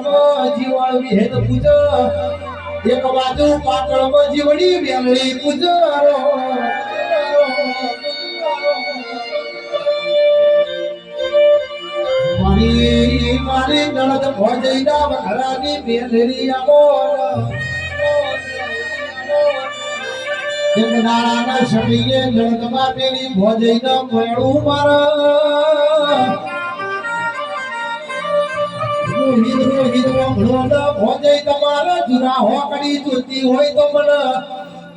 મેળામાં જીવાળવી હેત પૂજા એક બાજુ પાટણમાં જીવડી બેલડી પૂજારો મારી મારી નળદ ભોજઈના વખરાની બેલડી આમોર એક નાળાના સમીએ નળદમાં પેલી ભોજઈના મેળું મારા તમારા જુરા હોકડી જોતી હોય તો મને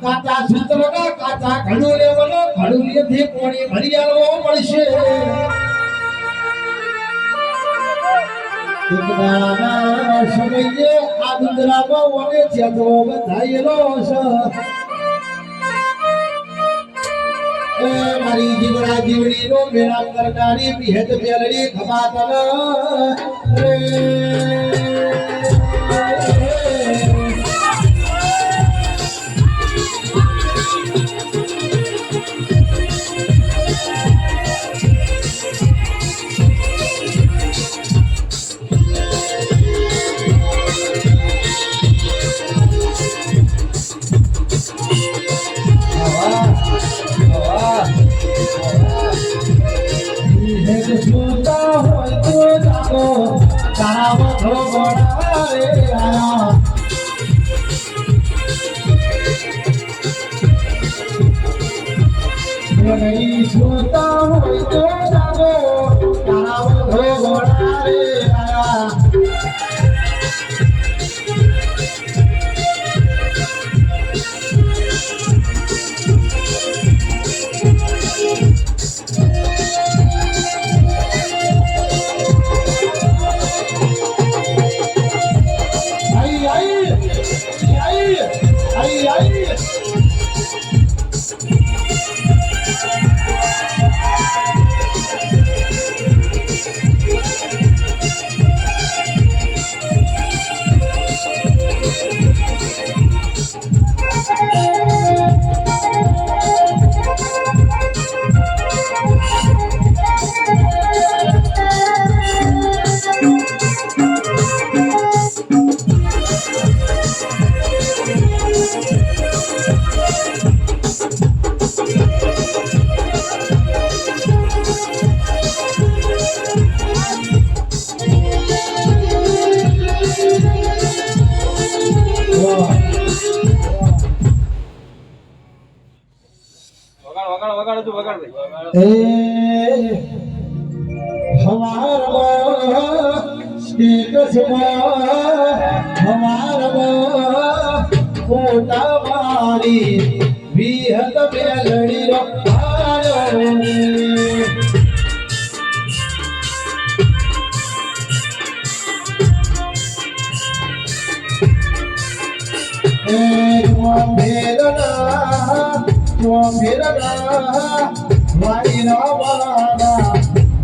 કાચા સૂત્રના કાચા ઘડું લે મને ઘડું લેથી પોણી ભરી આલવો પડશે સમયે આ ડુંગરામાં મને ચેતવો બંધાયેલો છે મારી જીવડા જીવડી નો મેળા કરનારી બિહેદ બેલડી ખમાતન છોતા હોય તો જાગો તારા વધો ઘોડા રે આયા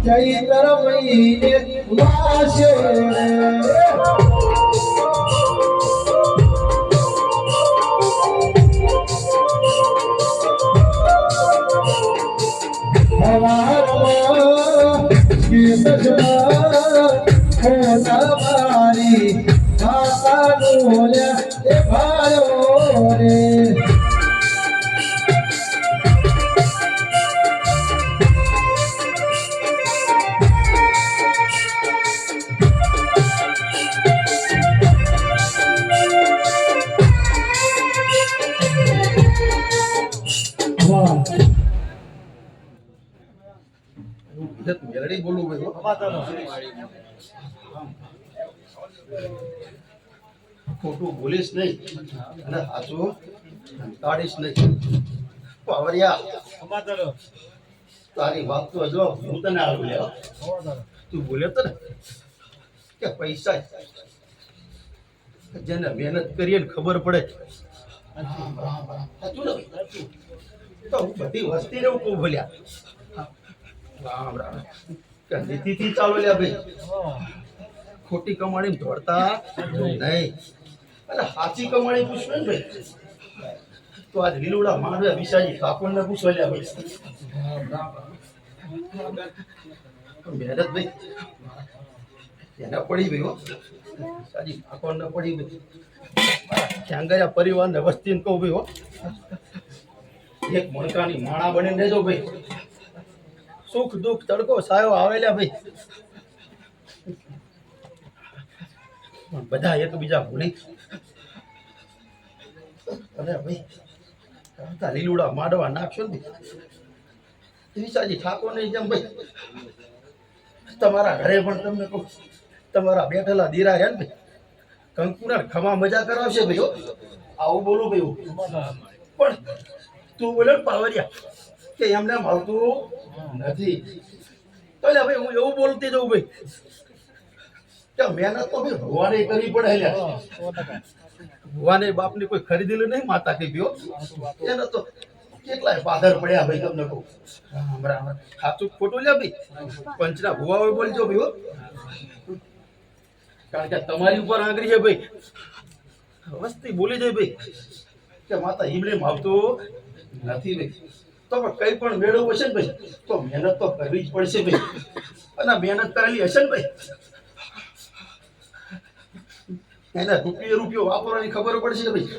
ચૈત્ર મહિને વાસે ખોટું બોલીશ નહીં અને સાચું કાઢીશ નહીં. તારી વાત તો જો હું તને આવું લે તું બોલ્યો તો ને કે પૈસા જેને મહેનત કરીએ ને ખબર પડે સાચું ને તો હું બધી વસ્તીને હું કહું ભલ્યા રામ રામ કે નીતિથી ચાલો લ્યા ભાઈ ખોટી કમાણી દોડતા નહીં અરે સાચી કમાણી પૂછવે ને ભાઈ તો આજ લીલુડા માંડવે વિશાજી કાપડને પૂછવા લ્યા ભાઈ મહેનત ભાઈ એને પડી ગઈ હો સાજી ઠાકોર ને પડી ગઈ ક્યાંગયા પરિવારને વસ્તીને કહું ભાઈ હો એક મણકાની માણા બનીને રહેજો ભાઈ સુખ દુઃખ તડકો સાયો આવેલા ભાઈ બધા એકબીજા ભૂલી અરે ભાઈ લીલુડા માડવા નાખશો ને વિશાજી ઠાકોર ની જેમ ભાઈ તમારા ઘરે પણ તમને કહું તમારા બેઠેલા દીરા રહ્યા ને ભાઈ કંકુના ખમા મજા કરાવશે ભાઈ હો આવું બોલું ભાઈ પણ તું બોલે પાવરિયા કે એમને આવતું નથી તો ભાઈ હું એવું બોલતી જઉં ભાઈ કે મહેનત તો ભાઈ ભગવાને કરવી પડે ભગવાને બાપની કોઈ ખરીદેલું નહીં માતા કઈ ગયો એને તો કેટલાય પાદર પડ્યા ભાઈ તમને કહું બરાબર સાચું ખોટું લે ભાઈ પંચના ભુવા બોલજો ભાઈ હો કારણ કે તમારી ઉપર આંગળી છે ભાઈ વસ્તી બોલી જાય ભાઈ કે માતા હિમલીમ આવતું નથી ભાઈ તો પણ કઈ પણ મેળવવું હશે ને ભાઈ તો મહેનત તો કરવી જ પડશે ભાઈ અને મહેનત કરેલી હશે ને ભાઈ એને રૂપિયો વાપરવાની ખબર પડશે ભાઈ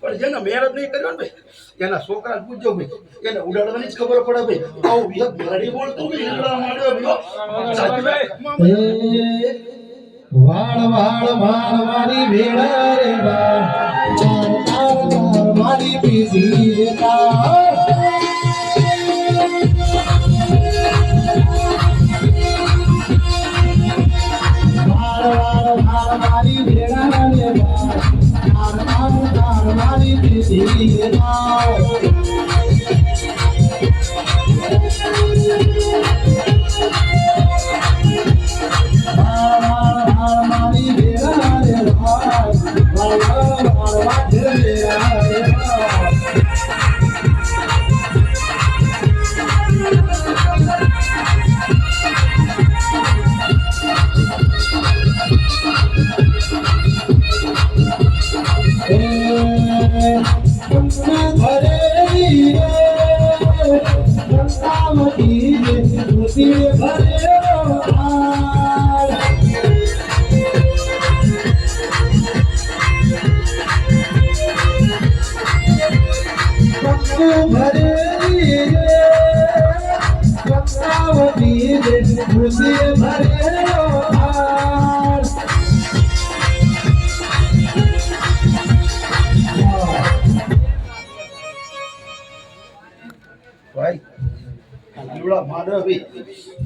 પણ જેને મહેનત નહીં કર્યો ને ભાઈ એના છોકરા પૂછજો ભાઈ એને ઉડાડવાની જ ખબર પડે ભાઈ આવું વિહત ગાડી બોલતું વાળ વાળ વાળ મારી ભેળા રે વાળ મારી પીધી દેતા મારી ભેળા રે મારી પીધી દેતા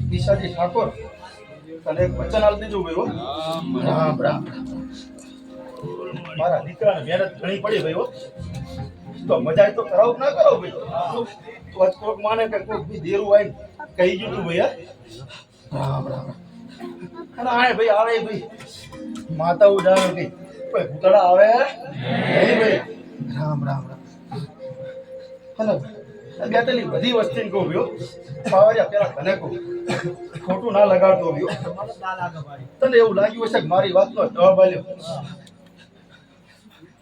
વિશાજી ઠાકોર તને એક વચન આલ દીધું ભાઈ હો રામ રામ મારા દીકરાને મહેનત ઘણી પડી ભાઈ હો તો મજા તો કરાવ ના કરો ભાઈ તો આજ કોક માને કે કોક બી દેરું આવીને કહી દીધું ભાઈ રામ રામ અને આય ભાઈ આવે ભાઈ માતા ઉજાવે ભાઈ કોઈ ભૂતડા આવે નહીં ભાઈ રામ રામ રામ હલો બેઠેલી બધી વસ્તી કહું ભાઈ પાવરિયા પેલા તને કહું ખોટું ના લગાડતો ભાઈ તને એવું લાગ્યું હશે કે મારી વાતનો જવાબ આલ્યો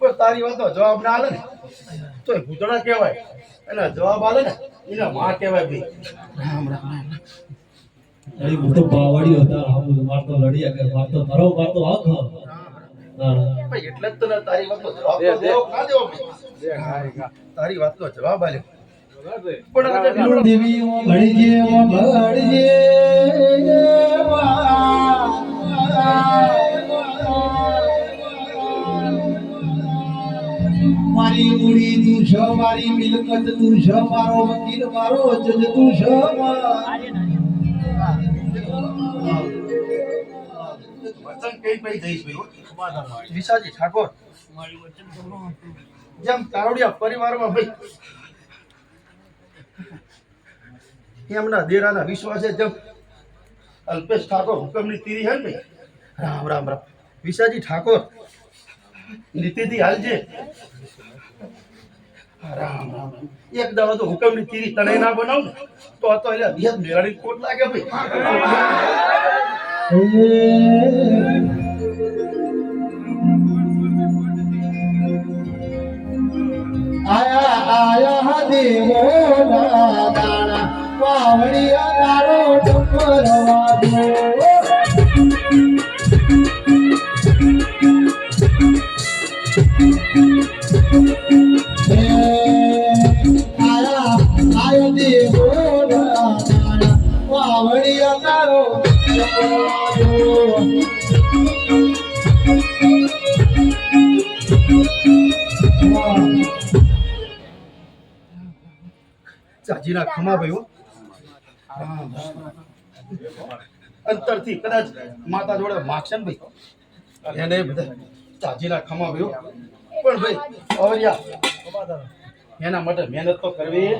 પણ તારી વાતનો જવાબ ના આલે ને તો એ ભૂતડા કહેવાય એના જવાબ આલે ને એના માં કહેવાય ભાઈ રામ રામ અરે હું તો પાવડિયો હતા હું મારતો લડિયા કે મારતો તરો મારતો આખ ભાઈ એટલે જ તને તારી વાતનો જવાબ તો દેવો ના દેવો ભાઈ તારી વાતનો જવાબ આલ્યો પણ દેવી ઓ ભળજે મારી મૂડી તું છો મારી મિલકત તું છો મારો વકીલ મારો જજ તું છો વચન કઈ પઈ જઈશ ભાઈ વિશાજી ઠાકોર જેમ કારોડિયા પરિવારમાં ભાઈ એમના દેરાના વિશ્વાસે જેમ અલ્પેશ ઠાકોર હુકમની તીરી હે ને રામ રામ રામ વિશાજી ઠાકોર નીતિથી હાલજે રામ રામ એક દાડો તો હુકમની તીરી તને ના બનાવ ને તો એટલે વિહત મેળાની કોટ લાગે ભાઈ આયા આયા દેવો ના દાણા પાવડિયા તારો ટપરવા દો ચાજીના ખમા ભાઈ હો. રામ રામ. અંતરથી કદાચ માતા જોડે માગશે ને ભાઈ એને બધા ચાજીના ખમા ભાઈ હો. પણ ભાઈ અવરિયા એના માટે મહેનત તો કરવી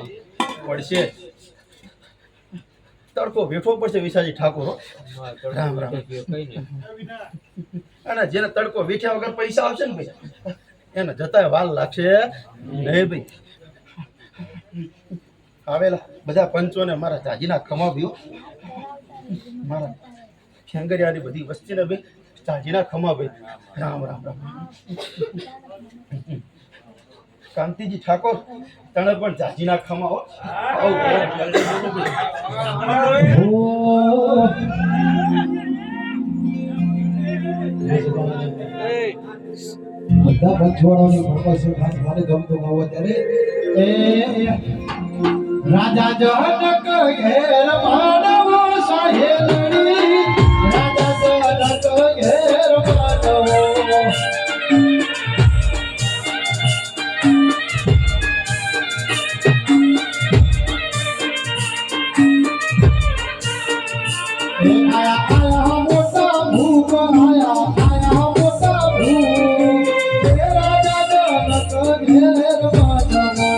પડશે. તડકો વેઠવો પડશે વિશાજી ઠાકોર હો. રામ રામ. અને જેને તડકો વેઠ્યા વગર પૈસા આવશે ને ભાઈ એને જતાય વાર લાગશે નહીં ભાઈ. આવેલા બધા પંચોને મારા ચાજીના ખમા ભાઈઓ, મારા ખેંગરિયાની બધી વસ્તીને ભાઈ ચાજીના ખમા ભાઈ. રામ રામ રામ. કાંતિજી ઠાકોર તને પણ ચાજીના ખમા હો. બધા પંચવાળાની ભરપાઈ ખાસ મારે ગમતું ગાવો ત્યારે એ રાજા જનક ઘેર માનવો સાહેલણી, રાજા જનક ઘેર માનવો આયા મોટા ભૂપ આયા મોટા ભૂપ રાજા જનક ઘેર માનવો.